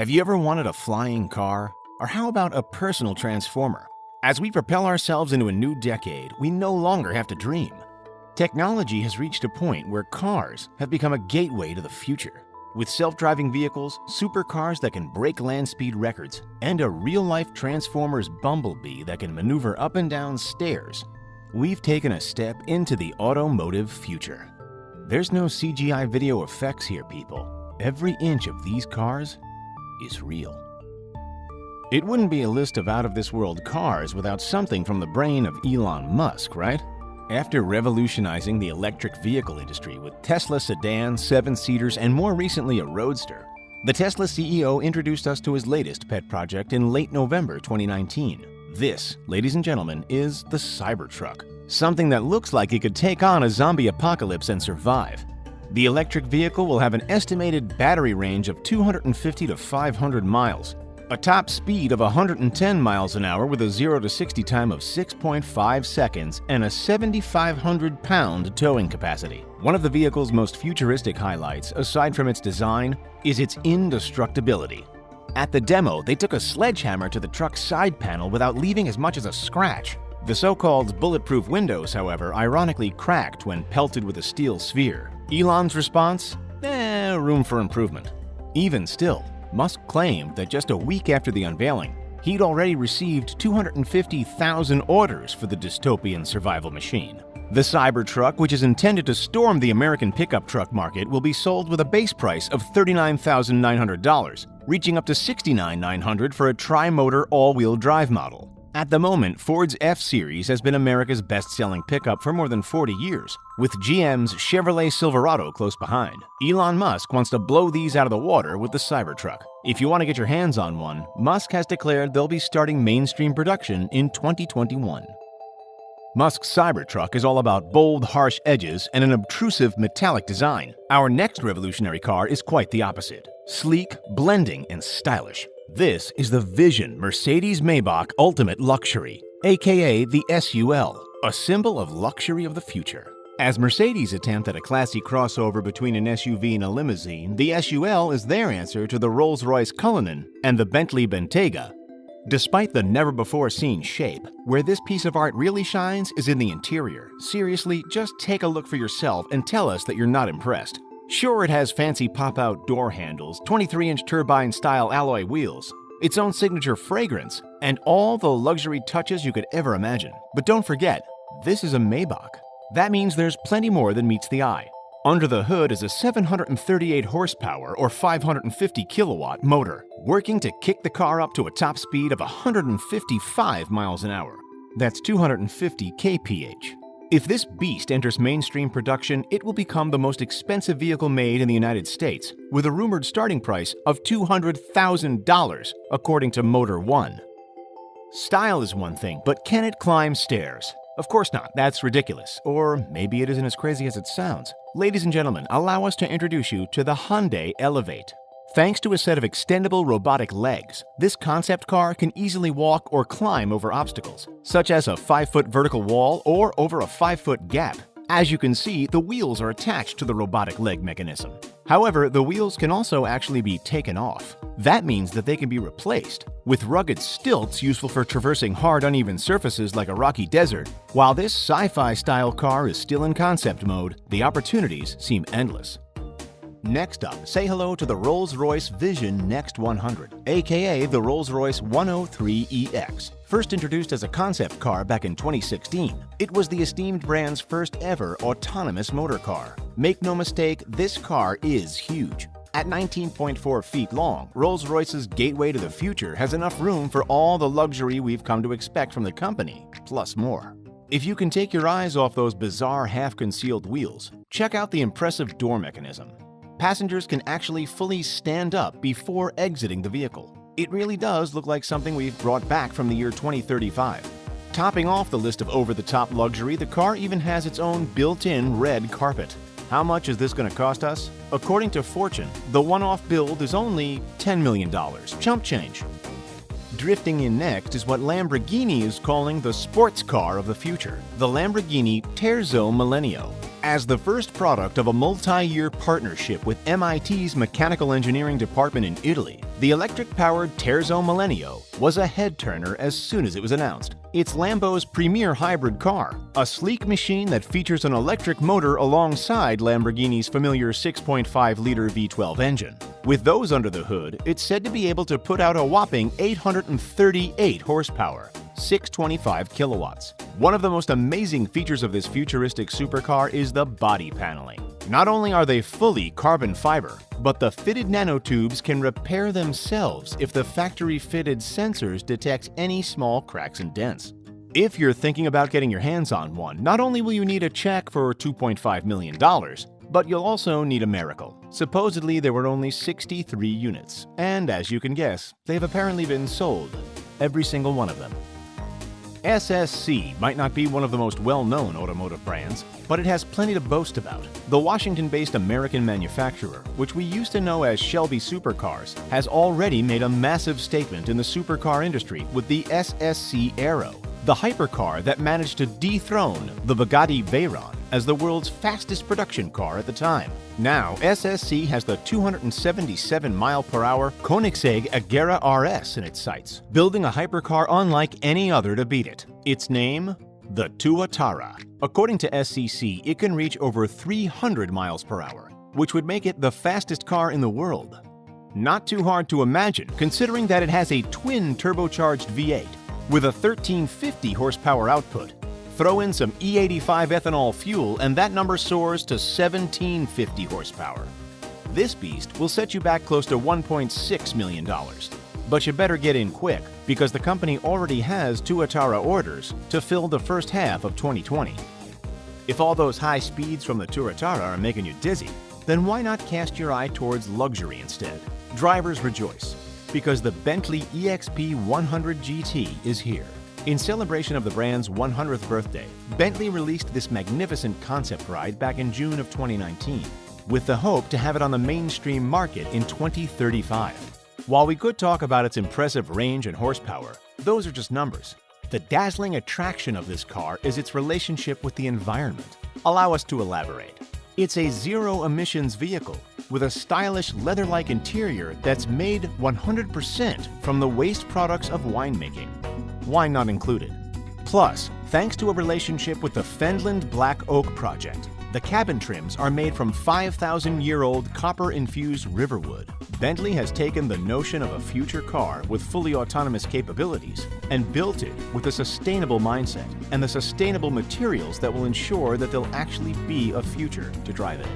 Have you ever wanted a flying car? Or how about a personal transformer? As we propel ourselves into a new decade, we no longer have to dream. Technology has reached a point where cars have become a gateway to the future. With self-driving vehicles, supercars that can break land speed records, and a real-life Transformers Bumblebee that can maneuver up and down stairs, we've taken a step into the automotive future. There's no CGI video effects here, people. Every inch of these cars is real. It wouldn't be a list of out-of-this-world cars without something from the brain of Elon Musk, right? After revolutionizing the electric vehicle industry with Tesla sedans, 7-seaters, and more recently a roadster, the Tesla CEO introduced us to his latest pet project in late November 2019. This, ladies and gentlemen, is the Cybertruck, something that looks like it could take on a zombie apocalypse and survive. The electric vehicle will have an estimated battery range of 250 to 500 miles, a top speed of 110 miles an hour with a 0 to 60 time of 6.5 seconds, and a 7,500-pound towing capacity. One of the vehicle's most futuristic highlights, aside from its design, is its indestructibility. At the demo, they took a sledgehammer to the truck's side panel without leaving as much as a scratch. The so-called bulletproof windows, however, ironically cracked when pelted with a steel sphere. Elon's response? Room for improvement. Even still, Musk claimed that just a week after the unveiling, he'd already received 250,000 orders for the dystopian survival machine. The Cybertruck, which is intended to storm the American pickup truck market, will be sold with a base price of $39,900, reaching up to $69,900 for a tri-motor all-wheel drive model. At the moment, Ford's F-Series has been America's best-selling pickup for more than 40 years, with GM's Chevrolet Silverado close behind. Elon Musk wants to blow these out of the water with the Cybertruck. If you want to get your hands on one, Musk has declared they'll be starting mainstream production in 2021. Musk's Cybertruck is all about bold, harsh edges and an obtrusive metallic design. Our next revolutionary car is quite the opposite: sleek, blending, and stylish. This is the Vision Mercedes-Maybach Ultimate Luxury, aka the SUL, a symbol of luxury of the future. As Mercedes' attempt at a classy crossover between an SUV and a limousine, the SUL is their answer to the Rolls-Royce Cullinan and the Bentley Bentayga. Despite the never-before-seen shape, where this piece of art really shines is in the interior. Seriously, just take a look for yourself and tell us that you're not impressed. Sure, it has fancy pop-out door handles, 23-inch turbine-style alloy wheels, its own signature fragrance, and all the luxury touches you could ever imagine. But don't forget, this is a Maybach. That means there's plenty more than meets the eye. Under the hood is a 738 horsepower or 550 kilowatt motor, working to kick the car up to a top speed of 155 miles an hour. That's 250 kph. If this beast enters mainstream production, it will become the most expensive vehicle made in the United States, with a rumored starting price of $200,000, according to Motor One. Style is one thing, but can it climb stairs? Of course not, that's ridiculous. Or maybe it isn't as crazy as it sounds. Ladies and gentlemen, allow us to introduce you to the Hyundai Elevate. Thanks to a set of extendable robotic legs, this concept car can easily walk or climb over obstacles, such as a 5-foot vertical wall or over a 5-foot gap. As you can see, the wheels are attached to the robotic leg mechanism. However, the wheels can also actually be taken off. That means that they can be replaced with rugged stilts useful for traversing hard, uneven surfaces like a rocky desert. While this sci-fi style car is still in concept mode, the opportunities seem endless. Next up, say hello to the Rolls-Royce Vision Next 100, aka the Rolls-Royce 103EX. First introduced as a concept car back in 2016, it was the esteemed brand's first ever autonomous motor car. Make no mistake, this car is huge. At 19.4 feet long, Rolls-Royce's gateway to the future has enough room for all the luxury we've come to expect from the company, plus more. If you can take your eyes off those bizarre half-concealed wheels, check out the impressive door mechanism. Passengers can actually fully stand up before exiting the vehicle. It really does look like something we've brought back from the year 2035. Topping off the list of over-the-top luxury, the car even has its own built-in red carpet. How much is this going to cost us? According to Fortune, the one-off build is only $10 million. Chump change. Drifting in next is what Lamborghini is calling the sports car of the future, the Lamborghini Terzo Millennio. As the first product of a multi-year partnership with MIT's Mechanical Engineering Department in Italy, the electric-powered Terzo Millennio was a head-turner as soon as it was announced. It's Lambo's premier hybrid car, a sleek machine that features an electric motor alongside Lamborghini's familiar 6.5-liter V12 engine. With those under the hood, it's said to be able to put out a whopping 838 horsepower, 625 kilowatts. One of the most amazing features of this futuristic supercar is the body paneling. Not only are they fully carbon fiber, but the fitted nanotubes can repair themselves if the factory-fitted sensors detect any small cracks and dents. If you're thinking about getting your hands on one, not only will you need a check for $2.5 million, but you'll also need a miracle. Supposedly, there were only 63 units, and as you can guess, they've apparently been sold, every single one of them. SSC might not be one of the most well-known automotive brands, but it has plenty to boast about. The Washington-based American manufacturer, which we used to know as Shelby Supercars, has already made a massive statement in the supercar industry with the SSC Aero, the hypercar that managed to dethrone the Bugatti Veyron as the world's fastest production car at the time. Now, SSC has the 277-mile-per-hour Koenigsegg Agera RS in its sights, building a hypercar unlike any other to beat it. Its name? The Tuatara. According to SCC, it can reach over 300 miles per hour, which would make it the fastest car in the world. Not too hard to imagine, considering that it has a twin turbocharged V8 with a 1350 horsepower output. Throw in some E85 ethanol fuel and that number soars to 1750 horsepower. This beast will set you back close to $1.6 million. But you better get in quick, because the company already has Tuatara orders to fill the first half of 2020. If all those high speeds from the Tuatara are making you dizzy, then why not cast your eye towards luxury instead? Drivers rejoice, because the Bentley EXP 100 GT is here. In celebration of the brand's 100th birthday, Bentley released this magnificent concept ride back in June of 2019, with the hope to have it on the mainstream market in 2035. While we could talk about its impressive range and horsepower, those are just numbers. The dazzling attraction of this car is its relationship with the environment. Allow us to elaborate. It's a zero-emissions vehicle with a stylish leather-like interior that's made 100% from the waste products of winemaking. Wine not included. Plus, thanks to a relationship with the Fendland Black Oak Project, the cabin trims are made from 5,000-year-old copper-infused riverwood. Bentley has taken the notion of a future car with fully autonomous capabilities and built it with a sustainable mindset and the sustainable materials that will ensure that there'll actually be a future to drive in.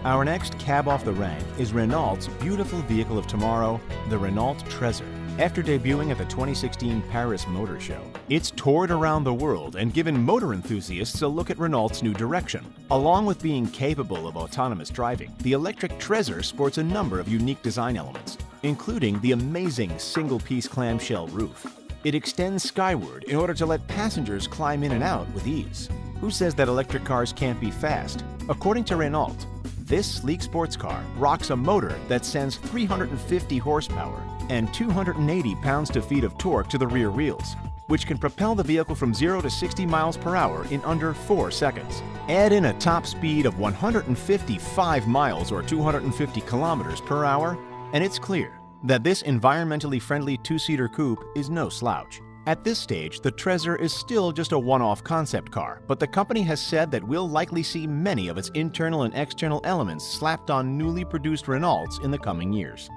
Our next cab off the rank is Renault's beautiful vehicle of tomorrow, the Renault Trezor. After debuting at the 2016 Paris Motor Show, it's toured around the world and given motor enthusiasts a look at Renault's new direction. Along with being capable of autonomous driving, the electric Trezor sports a number of unique design elements, including the amazing single-piece clamshell roof. It extends skyward in order to let passengers climb in and out with ease. Who says that electric cars can't be fast? According to Renault, this sleek sports car rocks a motor that sends 350 horsepower and 280 pounds-to-feet of torque to the rear wheels, which can propel the vehicle from 0 to 60 miles per hour in under 4 seconds. Add in a top speed of 155 miles or 250 kilometers per hour, and it's clear that this environmentally friendly two-seater coupe is no slouch. At this stage, the Trezor is still just a one-off concept car, but the company has said that we'll likely see many of its internal and external elements slapped on newly produced Renaults in the coming years.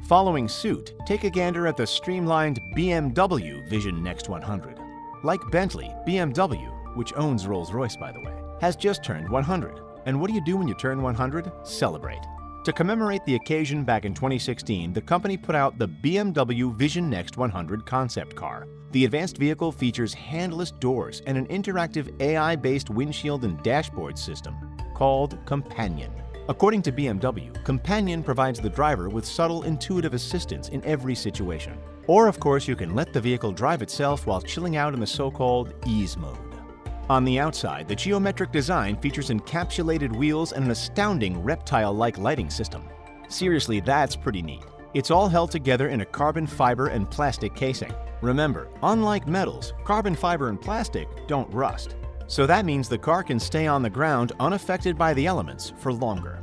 Following suit, take a gander at the streamlined BMW Vision Next 100. Like Bentley, BMW, which owns Rolls-Royce by the way, has just turned 100. And what do you do when you turn 100? Celebrate. To commemorate the occasion back in 2016, the company put out the BMW Vision Next 100 concept car. The advanced vehicle features handless doors and an interactive AI-based windshield and dashboard system called Companion. According to BMW, Companion provides the driver with subtle, intuitive assistance in every situation. Or, of course, you can let the vehicle drive itself while chilling out in the so-called ease mode. On the outside, the geometric design features encapsulated wheels and an astounding reptile-like lighting system. Seriously, that's pretty neat. It's all held together in a carbon fiber and plastic casing. Remember, unlike metals, carbon fiber and plastic don't rust. So that means the car can stay on the ground unaffected by the elements for longer.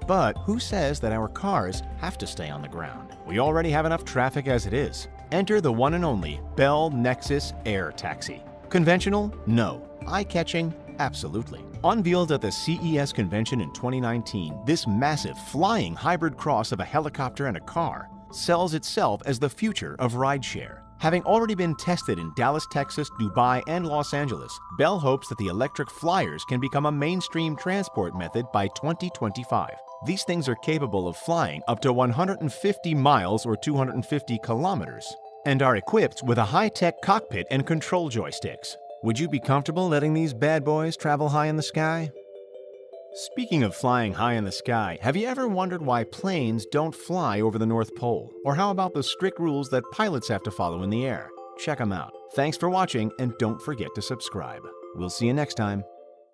But who says that our cars have to stay on the ground? We already have enough traffic as it is. Enter the one and only Bell Nexus Air Taxi. Conventional? No. Eye-catching? Absolutely. Unveiled at the CES convention in 2019, this massive flying hybrid cross of a helicopter and a car sells itself as the future of rideshare. Having already been tested in Dallas, Texas, Dubai, and Los Angeles, Bell hopes that the electric flyers can become a mainstream transport method by 2025. These things are capable of flying up to 150 miles or 250 kilometers and are equipped with a high-tech cockpit and control joysticks. Would you be comfortable letting these bad boys travel high in the sky? Speaking of flying high in the sky, have you ever wondered why planes don't fly over the North Pole? Or how about the strict rules that pilots have to follow in the air? Check them out. Thanks for watching, and don't forget to subscribe. We'll see you next time.